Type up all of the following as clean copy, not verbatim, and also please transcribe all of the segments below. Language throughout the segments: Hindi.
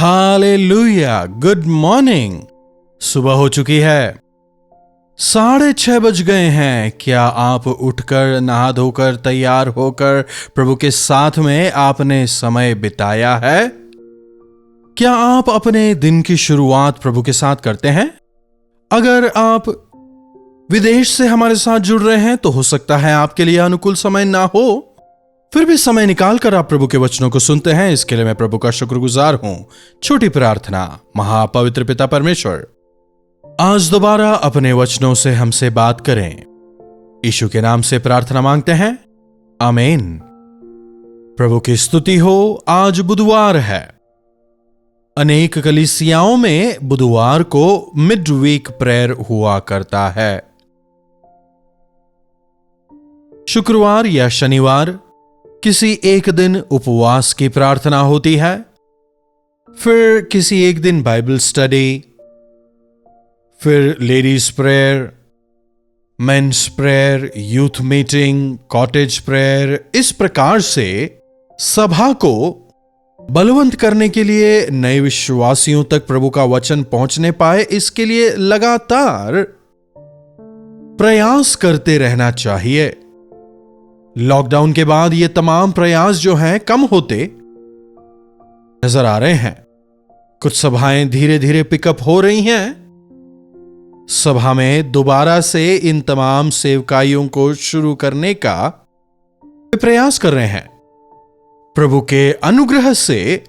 Hallelujah, good morning. सुबह हो चुकी है, 6:30 बज गए हैं। क्या आप उठकर नहा धोकर तैयार होकर प्रभु के साथ में आपने समय बिताया है? क्या आप अपने दिन की शुरुआत प्रभु के साथ करते हैं? अगर आप विदेश से हमारे साथ जुड़ रहे हैं तो हो सकता है आपके लिए अनुकूल समय ना हो, फिर भी समय निकालकर आप प्रभु के वचनों को सुनते हैं, इसके लिए मैं प्रभु का शुक्रगुजार हूं। छोटी प्रार्थना। महापवित्र पिता परमेश्वर, आज दोबारा अपने वचनों से हमसे बात करें। यीशु के नाम से प्रार्थना मांगते हैं, आमीन। प्रभु की स्तुति हो। आज बुधवार है। अनेक कलीसियाओं में बुधवार को मिड वीक प्रेयर हुआ करता है। शुक्रवार या शनिवार किसी एक दिन उपवास की प्रार्थना होती है, फिर किसी एक दिन बाइबल स्टडी, फिर ladies prayer, men's prayer, youth meeting, cottage prayer. इस प्रकार से सभा को बलवंत करने के लिए, नए विश्वासियों तक प्रभु का वचन पहुंचने पाए, इसके लिए लगातार प्रयास करते रहना चाहिए। लॉकडाउन के बाद ये तमाम प्रयास जो हैं कम होते नजर आ रहे हैं। कुछ सभाएं धीरे धीरे पिकअप हो रही हैं। सभा में दोबारा से इन तमाम सेवकाइयों को शुरू करने का प्रयास कर रहे हैं। प्रभु के अनुग्रह से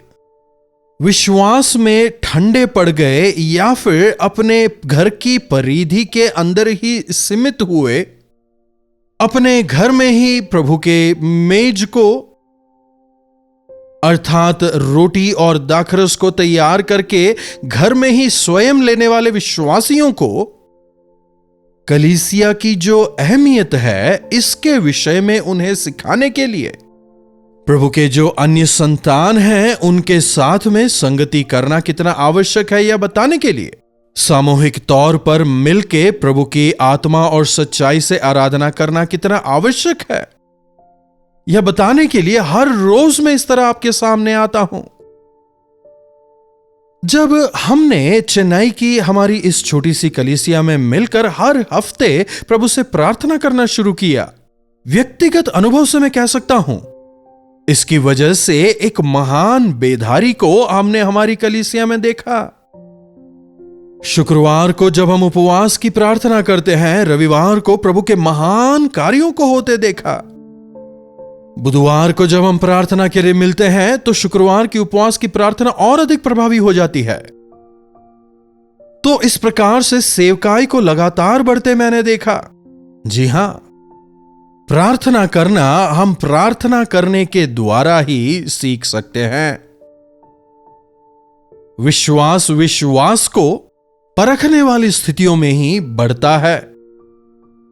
विश्वास में ठंडे पड़ गए या फिर अपने घर की परिधि के अंदर ही सीमित हुए, अपने घर में ही प्रभु के मेज को अर्थात रोटी और दाखरस को तैयार करके घर में ही स्वयं लेने वाले विश्वासियों को कलीसिया की जो अहमियत है इसके विषय में उन्हें सिखाने के लिए, प्रभु के जो अन्य संतान हैं उनके साथ में संगति करना कितना आवश्यक है यह बताने के लिए, सामूहिक तौर पर मिलके प्रभु की आत्मा और सच्चाई से आराधना करना कितना आवश्यक है यह बताने के लिए हर रोज मैं इस तरह आपके सामने आता हूं। जब हमने चेन्नई की हमारी इस छोटी सी कलीसिया में मिलकर हर हफ्ते प्रभु से प्रार्थना करना शुरू किया, व्यक्तिगत अनुभव से मैं कह सकता हूं, इसकी वजह से एक महान बेधारी को हमने हमारी कलीसिया में देखा। शुक्रवार को जब हम उपवास की प्रार्थना करते हैं, रविवार को प्रभु के महान कार्यों को होते देखा। बुधवार को जब हम प्रार्थना के लिए मिलते हैं तो शुक्रवार की उपवास की प्रार्थना और अधिक प्रभावी हो जाती है। तो इस प्रकार से सेवकाई को लगातार बढ़ते मैंने देखा। जी हां, प्रार्थना करना हम प्रार्थना करने के द्वारा ही सीख सकते हैं। विश्वास को परखने वाली स्थितियों में ही बढ़ता है।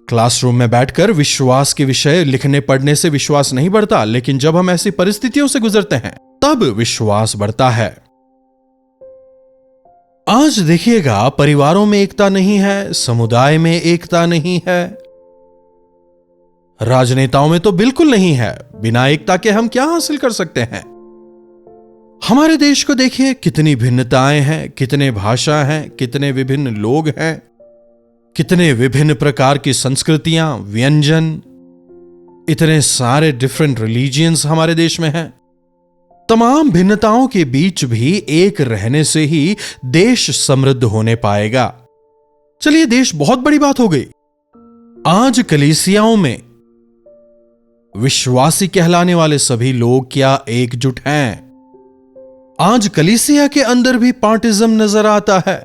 क्लासरूम में बैठकर विश्वास के विषय लिखने पढ़ने से विश्वास नहीं बढ़ता, लेकिन जब हम ऐसी परिस्थितियों से गुजरते हैं तब विश्वास बढ़ता है। आज देखिएगा, परिवारों में एकता नहीं है, समुदाय में एकता नहीं है, राजनेताओं में तो बिल्कुल नहीं है। बिना एकता के हम क्या हासिल कर सकते हैं? हमारे देश को देखिए, कितनी भिन्नताएं हैं, कितने भाषा हैं, कितने विभिन्न लोग हैं, कितने विभिन्न प्रकार की संस्कृतियां, व्यंजन, इतने सारे डिफरेंट रिलीजियंस हमारे देश में हैं। तमाम भिन्नताओं के बीच भी एक रहने से ही देश समृद्ध होने पाएगा। चलिए, देश बहुत बड़ी बात हो गई। आज कलीसियाओं में विश्वासी कहलाने वाले सभी लोग क्या एकजुट हैं? आज कलीसिया के अंदर भी पार्टिज्म नजर आता है।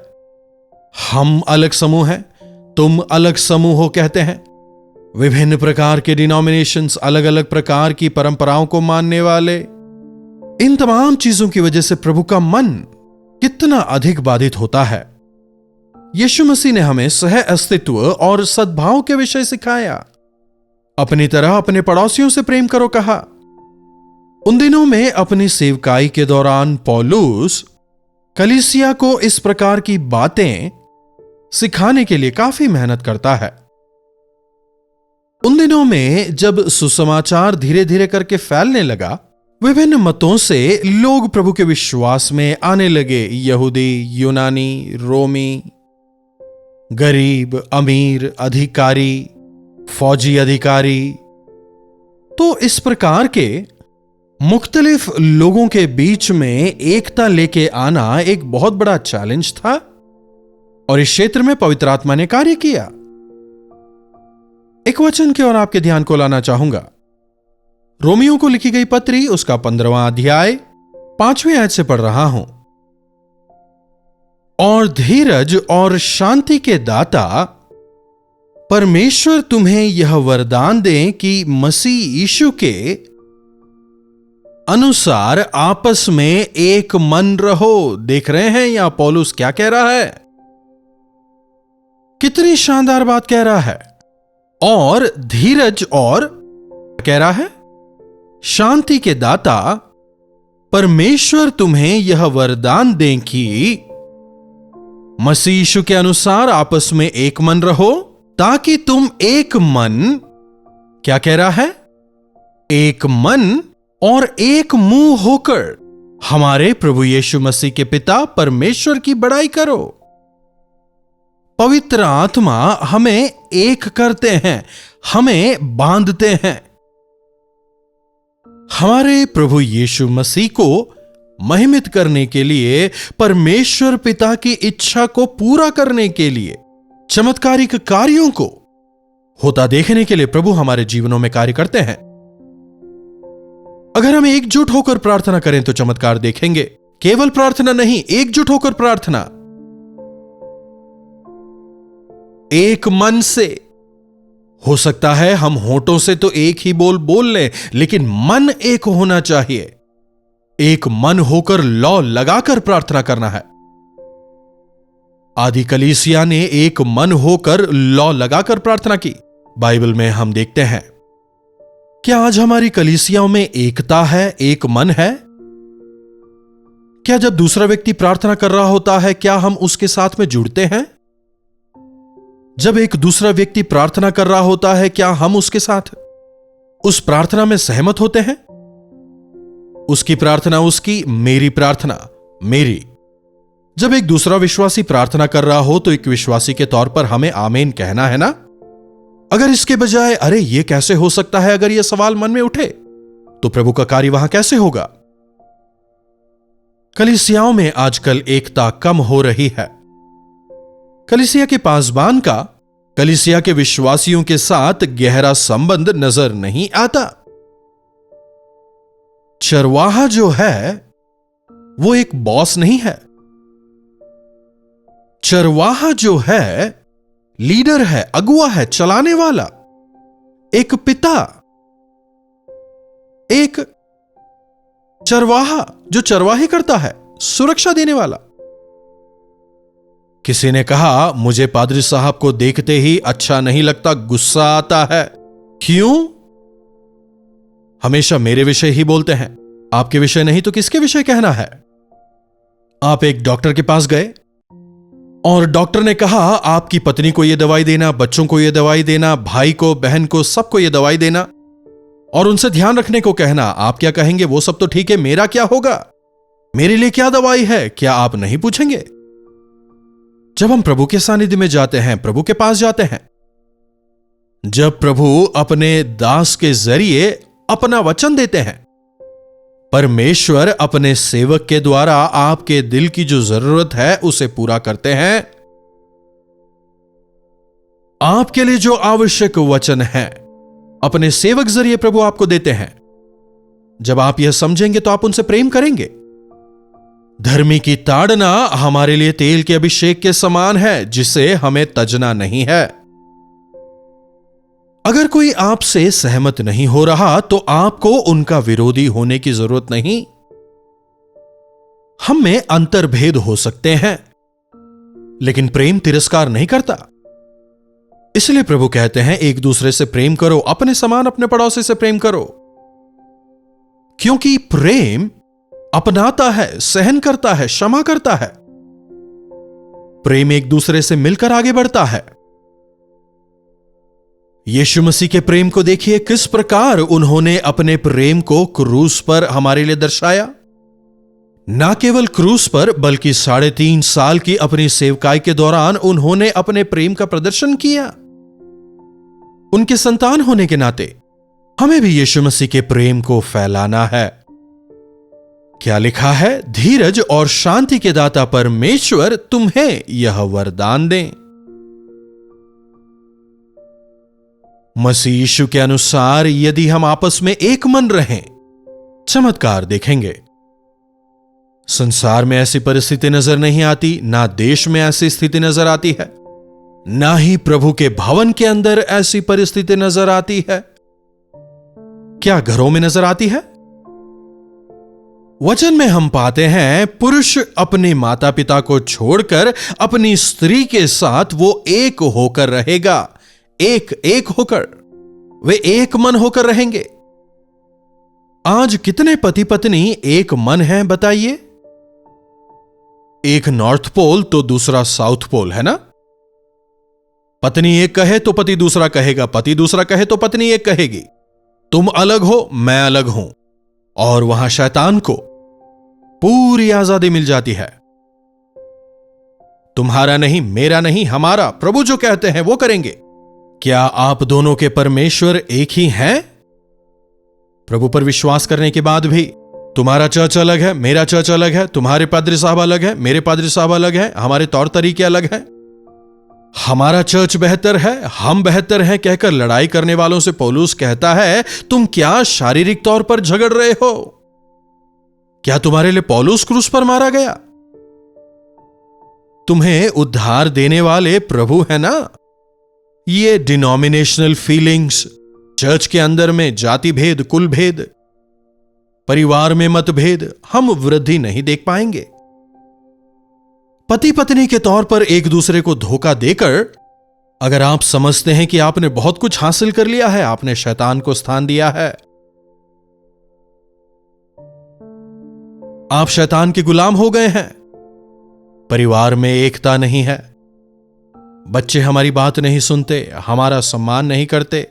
हम अलग समूह हैं, तुम अलग समूह हो कहते हैं। विभिन्न प्रकार के डिनोमिनेशंस, अलग अलग प्रकार की परंपराओं को मानने वाले, इन तमाम चीजों की वजह से प्रभु का मन कितना अधिक बाधित होता है। यीशु मसीह ने हमें सह अस्तित्व और सद्भाव के विषय सिखाया। अपनी तरह अपने पड़ोसियों से प्रेम करो कहा। उन दिनों में अपनी सेवकाई के दौरान पौलुस कलीसिया को इस प्रकार की बातें सिखाने के लिए काफी मेहनत करता है। उन दिनों में जब सुसमाचार धीरे धीरे करके फैलने लगा, विभिन्न मतों से लोग प्रभु के विश्वास में आने लगे। यहूदी, यूनानी, रोमी, गरीब, अमीर, अधिकारी, फौजी अधिकारी। तो इस प्रकार के मुख्तलिफ लोगों के बीच में एकता लेके आना एक बहुत बड़ा चैलेंज था और इस क्षेत्र में पवित्र आत्मा ने कार्य किया। एक वचन की ओर आपके ध्यान को लाना चाहूंगा। रोमियों को लिखी गई पत्री, उसका 15वां अध्याय 5वें आयत से पढ़ रहा हूं। और धीरज और शांति के दाता परमेश्वर तुम्हें यह वरदान दें कि मसीह यीशु के अनुसार आपस में एक मन रहो। देख रहे हैं यहां पौलुस क्या कह रहा है? कितनी शानदार बात कह रहा है। और धीरज और कह रहा है शांति के दाता परमेश्वर तुम्हें यह वरदान दें कि मसीह यीशु के अनुसार आपस में एक मन रहो, ताकि तुम एक मन, क्या कह रहा है? एक मन और एक मुंह होकर हमारे प्रभु यीशु मसीह के पिता परमेश्वर की बड़ाई करो। पवित्र आत्मा हमें एक करते हैं, हमें बांधते हैं। हमारे प्रभु यीशु मसीह को महिमित करने के लिए, परमेश्वर पिता की इच्छा को पूरा करने के लिए, चमत्कारिक कार्यों को होता देखने के लिए प्रभु हमारे जीवनों में कार्य करते हैं। अगर हम एकजुट होकर प्रार्थना करें तो चमत्कार देखेंगे। केवल प्रार्थना नहीं, एकजुट होकर प्रार्थना, एक मन से। हो सकता है हम होठों से तो एक ही बोल लें, लेकिन मन एक होना चाहिए। एक मन होकर लौ लगाकर प्रार्थना करना है। आदि कलीसिया ने एक मन होकर लौ लगाकर प्रार्थना की। बाइबल में हम देखते हैं। क्या आज हमारी कलीसियाओं में एकता है, एक मन है? क्या जब दूसरा व्यक्ति प्रार्थना कर रहा होता है, क्या हम उसके साथ में जुड़ते हैं? जब एक दूसरा व्यक्ति प्रार्थना कर रहा होता है, क्या हम उसके साथ उस प्रार्थना में सहमत होते हैं? उसकी प्रार्थना उसकी, मेरी प्रार्थना मेरी। जब एक दूसरा विश्वासी प्रार्थना कर रहा हो तो एक विश्वासी के तौर पर हमें आमीन कहना है ना। अगर इसके बजाय अरे ये कैसे हो सकता है, अगर यह सवाल मन में उठे तो प्रभु का कार्य वहां कैसे होगा? कलीसियाओं में आजकल एकता कम हो रही है। कलीसिया के पासबान का कलीसिया के विश्वासियों के साथ गहरा संबंध नजर नहीं आता। चरवाहा जो है वो एक बॉस नहीं है। चरवाहा जो है लीडर है, अगुआ है, चलाने वाला, एक पिता, एक चरवाहा जो चरवाही करता है, सुरक्षा देने वाला। किसी ने कहा मुझे पादरी साहब को देखते ही अच्छा नहीं लगता, गुस्सा आता है। क्यों? हमेशा मेरे विषय ही बोलते हैं, आपके विषय नहीं तो किसके विषय कहना है? आप एक डॉक्टर के पास गए और डॉक्टर ने कहा आपकी पत्नी को यह दवाई देना, बच्चों को यह दवाई देना, भाई को, बहन को, सबको यह दवाई देना और उनसे ध्यान रखने को कहना। आप क्या कहेंगे? वो सब तो ठीक है, मेरा क्या होगा? मेरे लिए क्या दवाई है? क्या आप नहीं पूछेंगे? जब हम प्रभु के सानिध्य में जाते हैं, प्रभु के पास जाते हैं, जब प्रभु अपने दास के जरिए अपना वचन देते हैं, परमेश्वर अपने सेवक के द्वारा आपके दिल की जो जरूरत है उसे पूरा करते हैं। आपके लिए जो आवश्यक वचन है अपने सेवक जरिए प्रभु आपको देते हैं। जब आप यह समझेंगे तो आप उनसे प्रेम करेंगे। धर्मी की ताड़ना हमारे लिए तेल के अभिषेक के समान है, जिसे हमें तजना नहीं है। अगर कोई आपसे सहमत नहीं हो रहा तो आपको उनका विरोधी होने की जरूरत नहीं। हम में अंतर्भेद हो सकते हैं, लेकिन प्रेम तिरस्कार नहीं करता। इसलिए प्रभु कहते हैं एक दूसरे से प्रेम करो, अपने समान अपने पड़ोसी से प्रेम करो, क्योंकि प्रेम अपनाता है, सहन करता है, क्षमा करता है। प्रेम एक दूसरे से मिलकर आगे बढ़ता है। यीशु मसीह के प्रेम को देखिए, किस प्रकार उन्होंने अपने प्रेम को क्रूस पर हमारे लिए दर्शाया। ना केवल क्रूस पर, बल्कि 3.5 साल की अपनी सेवकाई के दौरान उन्होंने अपने प्रेम का प्रदर्शन किया। उनके संतान होने के नाते हमें भी यीशु मसीह के प्रेम को फैलाना है। क्या लिखा है? धीरज और शांति के दाता परमेश्वर तुम्हें यह वरदान दें। मसीह यीशु के अनुसार यदि हम आपस में एक मन रहें, चमत्कार देखेंगे। संसार में ऐसी परिस्थिति नजर नहीं आती, ना देश में ऐसी स्थिति नजर आती है, ना ही प्रभु के भवन के अंदर ऐसी परिस्थिति नजर आती है। क्या घरों में नजर आती है? वचन में हम पाते हैं, पुरुष अपने माता पिता को छोड़कर अपनी स्त्री के साथ वो एक होकर रहेगा। एक होकर वे एक मन होकर रहेंगे। आज कितने पति पत्नी एक मन हैं बताइए? एक नॉर्थ पोल तो दूसरा साउथ पोल है ना। पत्नी एक कहे तो पति दूसरा कहेगा, पति दूसरा कहे तो पत्नी एक कहेगी। तुम अलग हो, मैं अलग हूं। और वहां शैतान को पूरी आजादी मिल जाती है। तुम्हारा नहीं, मेरा नहीं, हमारा। प्रभु जो कहते हैं वो करेंगे। क्या आप दोनों के परमेश्वर एक ही हैं? प्रभु पर विश्वास करने के बाद भी तुम्हारा चर्च अलग है, मेरा चर्च अलग है, तुम्हारे पादरी साहब अलग है, मेरे पादरी साहब अलग है, हमारे तौर तरीके अलग हैं। हमारा चर्च बेहतर है, हम बेहतर हैं कहकर लड़ाई करने वालों से पौलुस कहता है, तुम क्या शारीरिक तौर पर झगड़ रहे हो? क्या तुम्हारे लिए पौलुस क्रूस पर मारा गया? तुम्हें उद्धार देने वाले प्रभु है ना। ये डिनोमिनेशनल फीलिंग्स, चर्च के अंदर में जाति भेद, कुल भेद, परिवार में मतभेद, हम वृद्धि नहीं देख पाएंगे। पति पत्नी के तौर पर एक दूसरे को धोखा देकर अगर आप समझते हैं कि आपने बहुत कुछ हासिल कर लिया है, आपने शैतान को स्थान दिया है। आप शैतान के गुलाम हो गए हैं। परिवार में एकता नहीं है, बच्चे हमारी बात नहीं सुनते, हमारा सम्मान नहीं करते।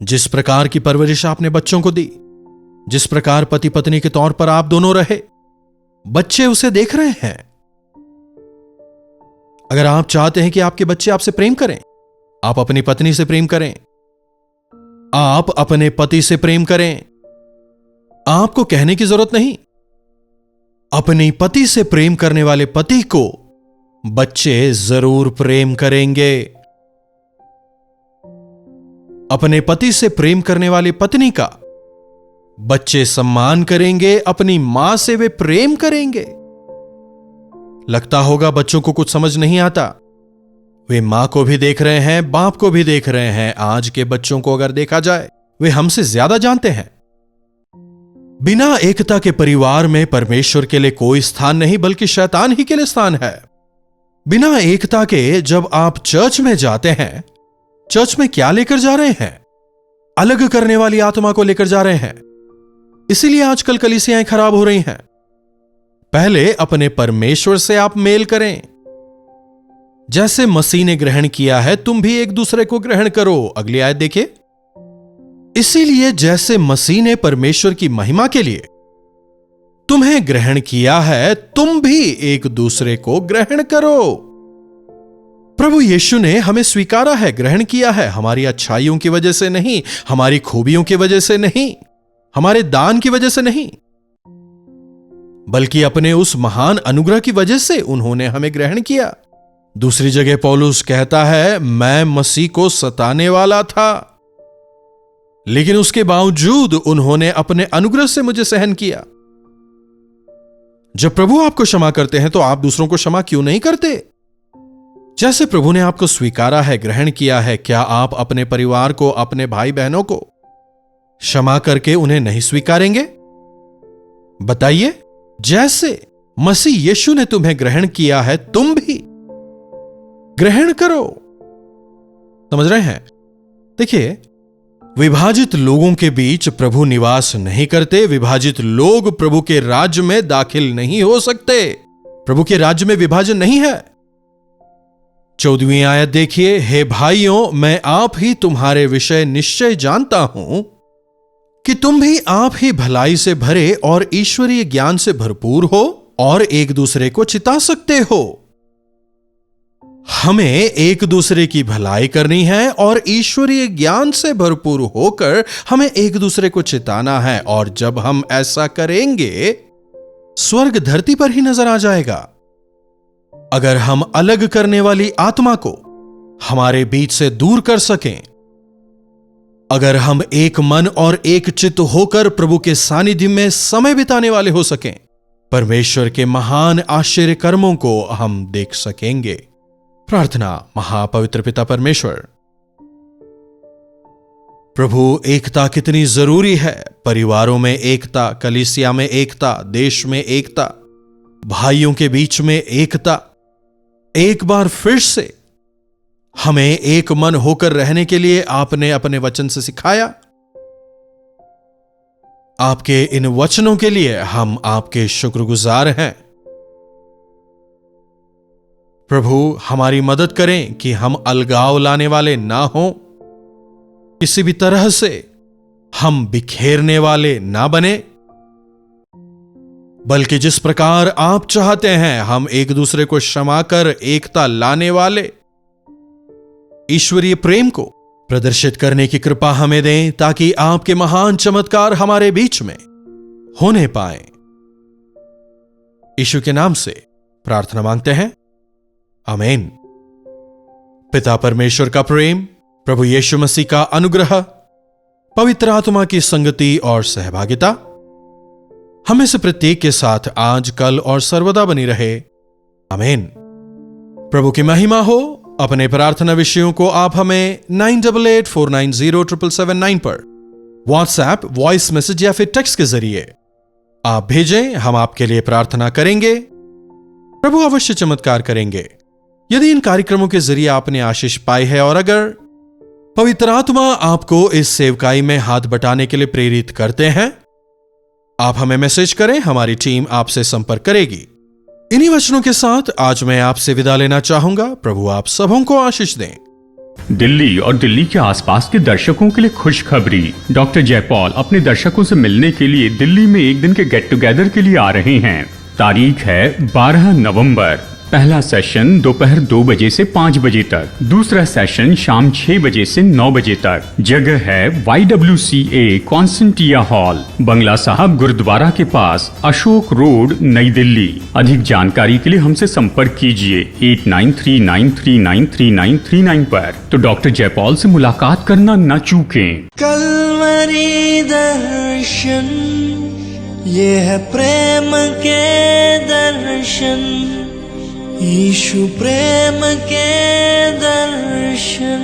जिस प्रकार की परवरिश आपने बच्चों को दी, जिस प्रकार पति पत्नी के तौर पर आप दोनों रहे, बच्चे उसे देख रहे हैं। अगर आप चाहते हैं कि आपके बच्चे आपसे प्रेम करें, आप अपनी पत्नी से प्रेम करें, आप अपने पति से प्रेम करें। आपको कहने की जरूरत नहीं। अपनी पति से प्रेम करने वाले पति को बच्चे जरूर प्रेम करेंगे। अपने पति से प्रेम करने वाली पत्नी का बच्चे सम्मान करेंगे, अपनी मां से वे प्रेम करेंगे। लगता होगा बच्चों को कुछ समझ नहीं आता। वे मां को भी देख रहे हैं, बाप को भी देख रहे हैं। आज के बच्चों को अगर देखा जाए, वे हमसे ज्यादा जानते हैं। बिना एकता के परिवार में परमेश्वर के लिए कोई स्थान नहीं, बल्कि शैतान ही के लिए स्थान है। बिना एकता के जब आप चर्च में जाते हैं, चर्च में क्या लेकर जा रहे हैं? अलग करने वाली आत्मा को लेकर जा रहे हैं। इसीलिए आजकल कलीसियाएं खराब हो रही हैं। पहले अपने परमेश्वर से आप मेल करें। जैसे मसीह ने ग्रहण किया है, तुम भी एक दूसरे को ग्रहण करो। अगली आयत देखिए। इसीलिए जैसे मसीह ने परमेश्वर की महिमा के लिए तुम्हें ग्रहण किया है, तुम भी एक दूसरे को ग्रहण करो। प्रभु यीशु ने हमें स्वीकारा है, ग्रहण किया है, हमारी अच्छाइयों की वजह से नहीं, हमारी खूबियों की वजह से नहीं, हमारे दान की वजह से नहीं, बल्कि अपने उस महान अनुग्रह की वजह से उन्होंने हमें ग्रहण किया। दूसरी जगह पौलुस कहता है, मैं मसीह को सताने वाला था, लेकिन उसके बावजूद उन्होंने अपने अनुग्रह से मुझे सहन किया। जब प्रभु आपको क्षमा करते हैं, तो आप दूसरों को क्षमा क्यों नहीं करते? जैसे प्रभु ने आपको स्वीकारा है, ग्रहण किया है, क्या आप अपने परिवार को, अपने भाई बहनों को क्षमा करके उन्हें नहीं स्वीकारेंगे? बताइए। जैसे मसीह यीशु ने तुम्हें ग्रहण किया है, तुम भी ग्रहण करो। समझ रहे हैं? देखिए, विभाजित लोगों के बीच प्रभु निवास नहीं करते। विभाजित लोग प्रभु के राज्य में दाखिल नहीं हो सकते। प्रभु के राज्य में विभाजन नहीं है। 14वीं आयत देखिए, हे भाइयों, मैं आप ही तुम्हारे विषय निश्चय जानता हूं कि तुम भी आप ही भलाई से भरे और ईश्वरीय ज्ञान से भरपूर हो और एक दूसरे को चिता सकते हो। हमें एक दूसरे की भलाई करनी है और ईश्वरीय ज्ञान से भरपूर होकर हमें एक दूसरे को चिताना है, और जब हम ऐसा करेंगे स्वर्ग धरती पर ही नजर आ जाएगा। अगर हम अलग करने वाली आत्मा को हमारे बीच से दूर कर सकें, अगर हम एक मन और एक चित्त होकर प्रभु के सानिध्य में समय बिताने वाले हो सकें, परमेश्वर के महान आश्चर्य कर्मों को हम देख सकेंगे। प्रार्थना। महापवित्र पिता परमेश्वर, प्रभु, एकता कितनी जरूरी है। परिवारों में एकता, कलीसिया में एकता, देश में एकता, भाइयों के बीच में एकता। एक बार फिर से हमें एक मन होकर रहने के लिए आपने अपने वचन से सिखाया। आपके इन वचनों के लिए हम आपके शुक्रगुजार हैं। प्रभु, हमारी मदद करें कि हम अलगाव लाने वाले ना हों, किसी भी तरह से हम बिखेरने वाले ना बने, बल्कि जिस प्रकार आप चाहते हैं हम एक दूसरे को क्षमा कर एकता लाने वाले ईश्वरीय प्रेम को प्रदर्शित करने की कृपा हमें दें, ताकि आपके महान चमत्कार हमारे बीच में होने पाए। यीशु के नाम से प्रार्थना मांगते हैं, आमीन। पिता परमेश्वर का प्रेम, प्रभु यीशु मसीह का अनुग्रह, पवित्र आत्मा की संगति और सहभागिता हमें से प्रत्येक के साथ आज, कल और सर्वदा बनी रहे। आमीन। प्रभु की महिमा हो। अपने प्रार्थना विषयों को आप हमें 9884907779 पर व्हाट्सएप, वॉइस मैसेज या फिर टेक्स्ट के जरिए आप भेजें। हम आपके लिए प्रार्थना करेंगे। प्रभु अवश्य चमत्कार करेंगे। यदि इन कार्यक्रमों के जरिए आपने आशीष पाई है और अगर पवित्र आत्मा आपको इस सेवकाई में हाथ बटाने के लिए प्रेरित करते हैं, आप हमें मैसेज करें, हमारी टीम आपसे संपर्क करेगी। इन्हीं वचनों के साथ आज मैं आपसे विदा लेना चाहूंगा। प्रभु आप सबों को आशीष दें। दिल्ली और दिल्ली के आसपास के दर्शकों के लिए खुशखबरी। डॉक्टर जयपॉल अपने दर्शकों से मिलने के लिए दिल्ली में एक दिन के गेट टुगेदर के लिए आ रहे हैं। तारीख है 12 नवंबर। पहला सेशन दोपहर 2 बजे से 5 बजे तक, दूसरा सेशन शाम 6 बजे से 9 बजे तक। जगह है YWCA कॉन्सेंटिया हॉल, बंगला साहब गुरुद्वारा के पास, अशोक रोड, नई दिल्ली। अधिक जानकारी के लिए हमसे संपर्क कीजिए 8939393939 पर। तो डॉक्टर जयपॉल से मुलाकात करना न चूकें। कलवरी दर्शन, ये है प्रेम के दर्शन, यीशु प्रेम के दर्शन।